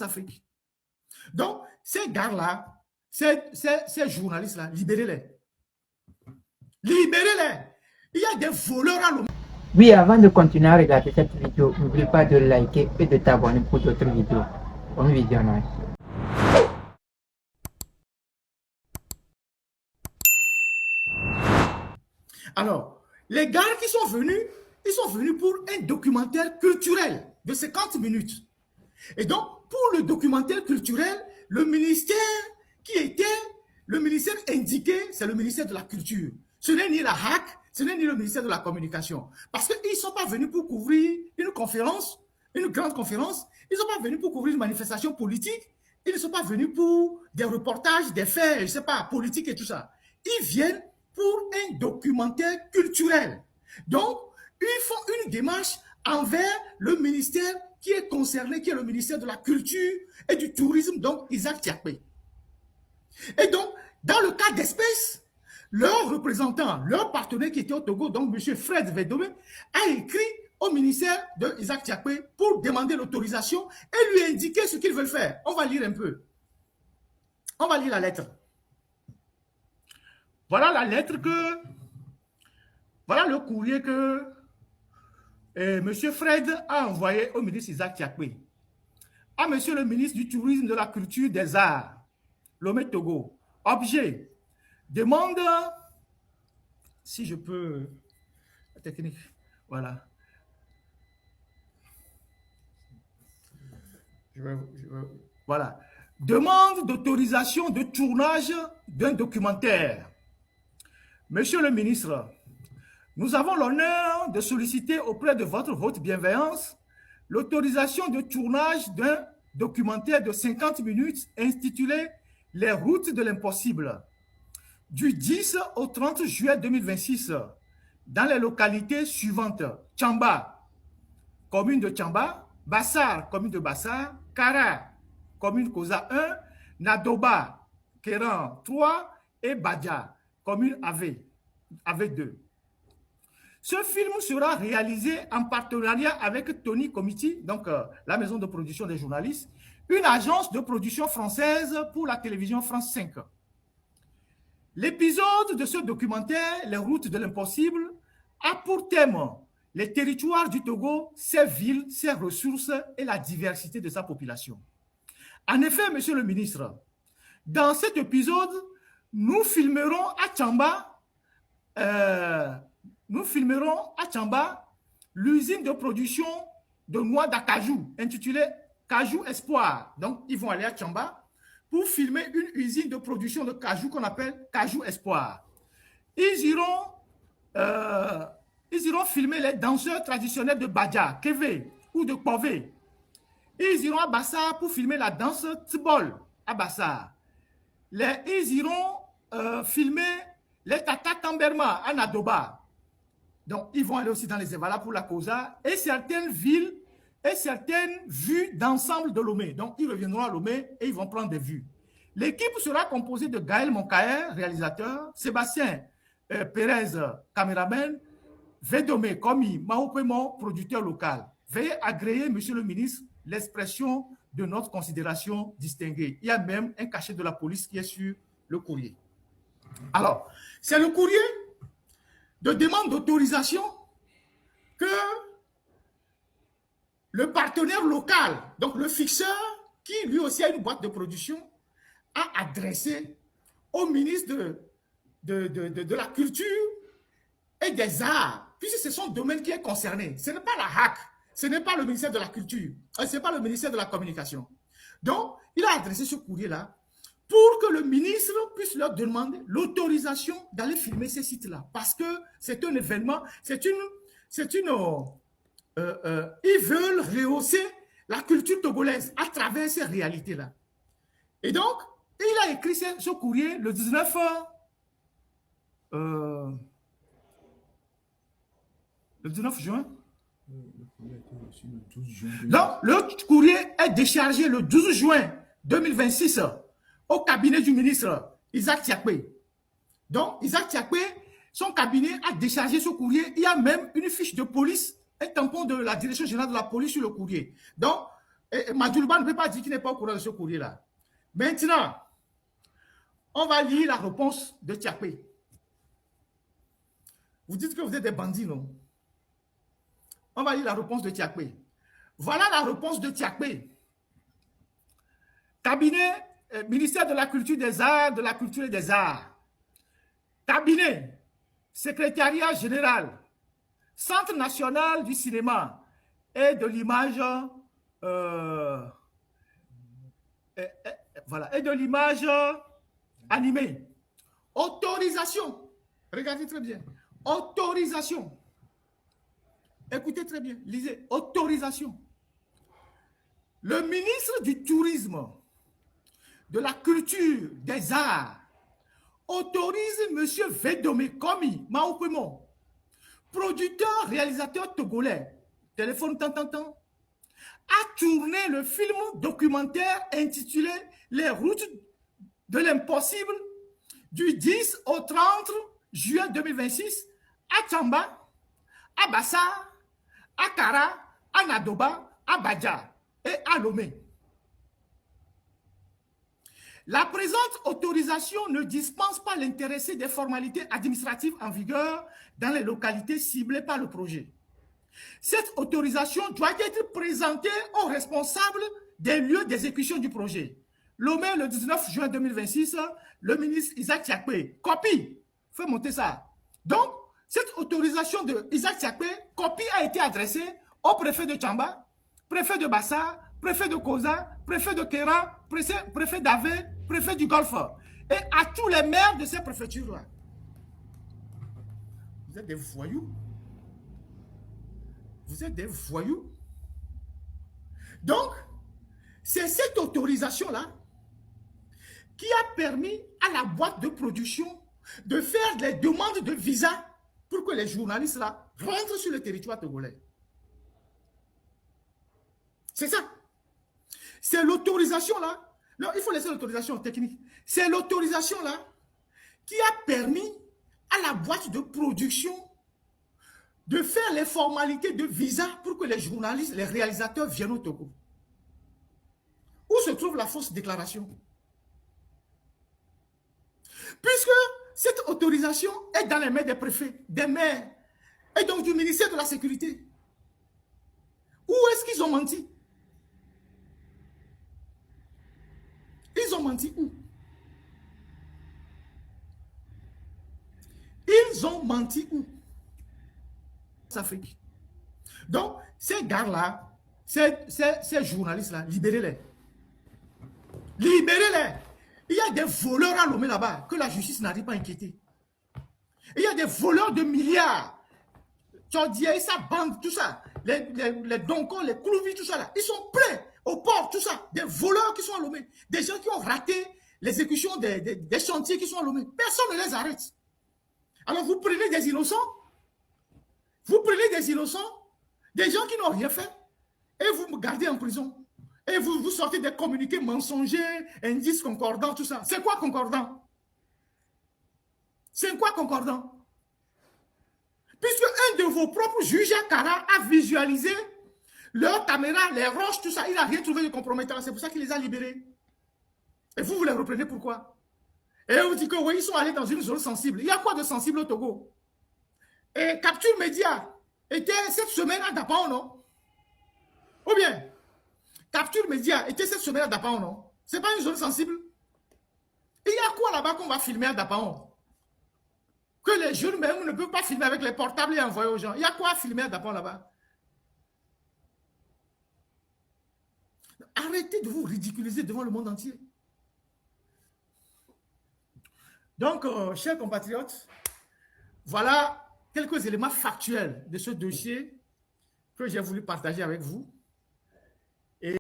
Afrique. Donc, ces gars-là, ces journalistes-là, libérez-les. Libérez-les. Il y a des voleurs à l'homme. Oui, avant de continuer à regarder cette vidéo, n'oublie pas de liker et de t'abonner pour d'autres vidéos. Bon visionnage. Alors, les gars qui sont venus, ils sont venus pour un documentaire culturel de 50 minutes. Et donc, pour le documentaire culturel, le ministère qui était, le ministère indiqué, c'est le ministère de la Culture. Ce n'est ni la HAC, ce n'est ni le ministère de la Communication. Parce qu'ils ne sont pas venus pour couvrir une conférence, une grande conférence. Ils ne sont pas venus pour couvrir une manifestation politique. Ils ne sont pas venus pour des reportages, des faits, je ne sais pas, politiques et tout ça. Ils viennent pour un documentaire culturel. Donc, ils font une démarche envers le ministère qui est concerné, qui est le ministère de la Culture et du Tourisme, donc Isaac Tiakpe. Et donc, dans le cas d'espèce, leur représentant, leur partenaire qui était au Togo, donc M. Fred Vedome, a écrit au ministère de Isaac Tiakpe pour demander l'autorisation et lui indiquer ce qu'ils veulent faire. On va lire un peu. On va lire la lettre. Voilà la lettre que... Voilà le courrier que M. Fred a envoyé au ministre Isaac Tiakpe. À M. le ministre du Tourisme, de la Culture, des Arts, Lomé Togo. Objet. Demande, si je peux, la technique, voilà. Voilà. Demande d'autorisation de tournage d'un documentaire. Monsieur le ministre, nous avons l'honneur de solliciter auprès de votre haute bienveillance l'autorisation de tournage d'un documentaire de 50 minutes intitulé « Les routes de l'impossible » du 10 au 30 juillet 2026 dans les localités suivantes: Tchamba, commune de Tchamba; Bassar, commune de Bassar; Kara, commune Koza 1; Nadoba, Kéran 3 et Badja, commune AV 2. Ce film sera réalisé en partenariat avec Tony Comiti, donc la maison de production des journalistes, une agence de production française pour la télévision France 5. L'épisode de ce documentaire, Les routes de l'impossible, a pour thème les territoires du Togo, ses villes, ses ressources et la diversité de sa population. En effet, monsieur le ministre, dans cet épisode, nous filmerons à Tchamba l'usine de production de noix d'acajou intitulée Cajou Espoir. Donc, ils vont aller à Tchamba pour filmer une usine de production de cajou qu'on appelle Cajou Espoir. Ils iront filmer les danseurs traditionnels de Badja, Keve ou de Kpové. Ils iront à Bassar pour filmer la danse Tibol à Bassar. Ils iront filmer les Tata Tamberma à Nadoba. Donc, ils vont aller aussi dans les Evala pour la Kosa et certaines villes et certaines vues d'ensemble de Lomé. Donc, ils reviendront à Lomé et ils vont prendre des vues. L'équipe sera composée de Gaël Moncaer, réalisateur, Sébastien Pérez, caméraman, Vedome Komi, Mahopémon, producteur local. Veuillez agréer, monsieur le ministre, l'expression de notre considération distinguée. Il y a même un cachet de la police qui est sur le courrier. Alors, c'est le courrier de demande d'autorisation que le partenaire local, donc le fixeur, qui lui aussi a une boîte de production, a adressé au ministre de la Culture et des Arts, puisque c'est son domaine qui est concerné. Ce n'est pas la HAC, ce n'est pas le ministère de la Culture, ce n'est pas le ministère de la Communication. Donc, il a adressé ce courrier-là pour que le ministre puisse leur demander l'autorisation d'aller filmer ces sites-là. Parce que c'est un événement, ils veulent rehausser la culture togolaise à travers ces réalités-là. Et donc, il a écrit ce courrier le 19 juin. Donc, le courrier est déchargé le 12 juin 2026 au cabinet du ministre Isaac Tiakpe. Donc, Isaac Tiakpe, son cabinet a déchargé ce courrier. Il y a même une fiche de police, un tampon de la direction générale de la police sur le courrier. Donc, Et Madjouliba ne peut pas dire qu'il n'est pas au courant de ce courrier-là. Maintenant, on va lire la réponse de Tiakpé. Vous dites que vous êtes des bandits, non? On va lire la réponse de Tiakpé. Voilà la réponse de Tiakpé. Cabinet, ministère de la Culture, des Arts, de la Culture et des Arts. Cabinet, secrétariat général, Centre national du cinéma et de l'image, voilà, et de l'image animée. Autorisation. Regardez très bien. Autorisation. Écoutez très bien. Lisez. Autorisation. Le ministre du Tourisme, de la Culture, des Arts, autorise M. Vedome Komi Maoupemo, producteur, réalisateur togolais, téléphone tant, a tourné le film documentaire intitulé Les routes de l'impossible du 10 au 30 juin 2026 à Tchamba, à Bassar, à Kara, à Nadoba, à Badja et à Lomé. La présente autorisation ne dispense pas l'intéressé des formalités administratives en vigueur dans les localités ciblées par le projet. Cette autorisation doit être présentée aux responsables des lieux d'exécution du projet. Lomé, le 19 juin 2026, le ministre Isaac Tiakpé, copie, fais monter ça. Donc, cette autorisation de Isaac Tiakpé, copie a été adressée au préfet de Tchamba, préfet de Bassa, préfet de Koza, préfet de Kera, préfet d'Avé, préfet du Golfe, et à tous les maires de ces préfectures-là. Vous êtes des voyous. Vous êtes des voyous. Donc, c'est cette autorisation-là qui a permis à la boîte de production de faire les demandes de visa pour que les journalistes-là rentrent sur le territoire togolais. C'est ça. C'est l'autorisation-là. Non, il faut laisser l'autorisation technique. C'est l'autorisation-là qui a permis à la boîte de production de faire les formalités de visa pour que les journalistes, les réalisateurs viennent au Togo. Où se trouve la fausse déclaration? Puisque cette autorisation est dans les mains des préfets, des maires, et donc du ministère de la Sécurité. Où est-ce qu'ils ont menti? Ils ont menti où? Ils ont menti où? Afrique. Donc, ces gars-là, ces journalistes-là, libérez-les. Libérez-les. Il y a des voleurs à Lomé là-bas que la justice n'arrive pas à inquiéter. Il y a des voleurs de milliards. Tchordier, sa bande, tout ça. Les Donkos, les Koulouvis, tout ça là. Ils sont prêts au port, tout ça. Des voleurs qui sont à Lomé. Des gens qui ont raté l'exécution des chantiers qui sont à Lomé. Personne ne les arrête. Alors vous prenez des innocents. Vous prenez des innocents, des gens qui n'ont rien fait, et vous me gardez en prison. Et vous sortez des communiqués mensongers, indices concordants, tout ça. C'est quoi concordant? C'est quoi concordant? Puisque un de vos propres juges à Kara a visualisé leurs caméras, les roches, tout ça, il n'a rien trouvé de compromettant. C'est pour ça qu'il les a libérés. Et vous les reprenez pourquoi? Et on vous dit que oui, ils sont allés dans une zone sensible. Il y a quoi de sensible au Togo? Et Capture Média était cette semaine à Dapao, non? Ou bien, Capture Média était cette semaine à Dapao, non? C'est pas une zone sensible? Il y a quoi là-bas qu'on va filmer à Dapao? Que les jeunes même ne peuvent pas filmer avec les portables et envoyer aux gens. Il y a quoi à filmer à Dapao là-bas? Arrêtez de vous ridiculiser devant le monde entier. Donc, chers compatriotes, voilà quelques éléments factuels de ce dossier que j'ai voulu partager avec vous. Et